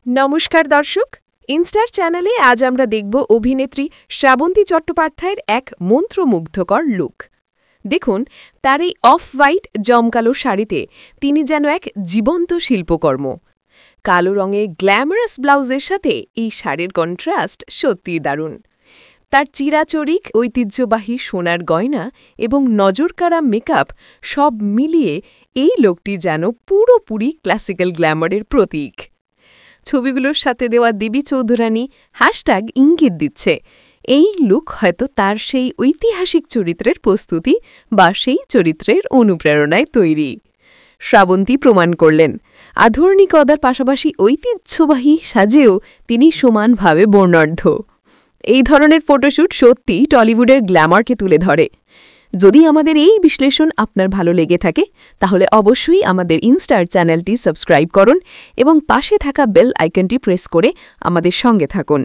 নমস্কার দর্শক, ইনস্টার চ্যানেলে আজ আমরা দেখব অভিনেত্রী শ্রাবন্তী চট্টোপাধ্যায়ের এক মন্ত্রমুগ্ধকর লুক। দেখুন, তার এই অফ হোয়াইট জমকালো শাড়িতে তিনি যেন এক জীবন্ত শিল্পকর্ম। কালো রঙে গ্ল্যামারাস ব্লাউজের সাথে এই শাড়ির কন্ট্রাস্ট সত্যিই দারুণ। তার চিরাচরিক ঐতিহ্যবাহী সোনার গয়না এবং নজরকাড়া মেকআপ সব মিলিয়ে এই লোকটি যেন পুরোপুরি ক্লাসিক্যাল গ্ল্যামারের প্রতীক। ছবিগুলোর সাথে দেওয়া দেবী চৌধুরানী হ্যাশট্যাগ ইঙ্গিত দিচ্ছে এই লুক হয়তো তার সেই ঐতিহাসিক চরিত্রের প্রস্তুতি বা সেই চরিত্রের অনুপ্রেরণায় তৈরি। শ্রাবন্তী প্রমাণ করলেন, আধুনিকতার পাশাপাশি ঐতিহ্যবাহী সাজেও তিনি সমানভাবে বর্ণাঢ্য। এই ধরনের ফটোশ্যুট সত্যি টলিউডের গ্ল্যামারকে তুলে ধরে। যদি আমাদের এই বিশ্লেষণ আপনার ভালো লেগে থাকে তাহলে অবশ্যই আমাদের ইনস্টার চ্যানেলটি সাবস্ক্রাইব করুন এবং পাশে থাকা বেল আইকনটি প্রেস করে আমাদের সঙ্গে থাকুন।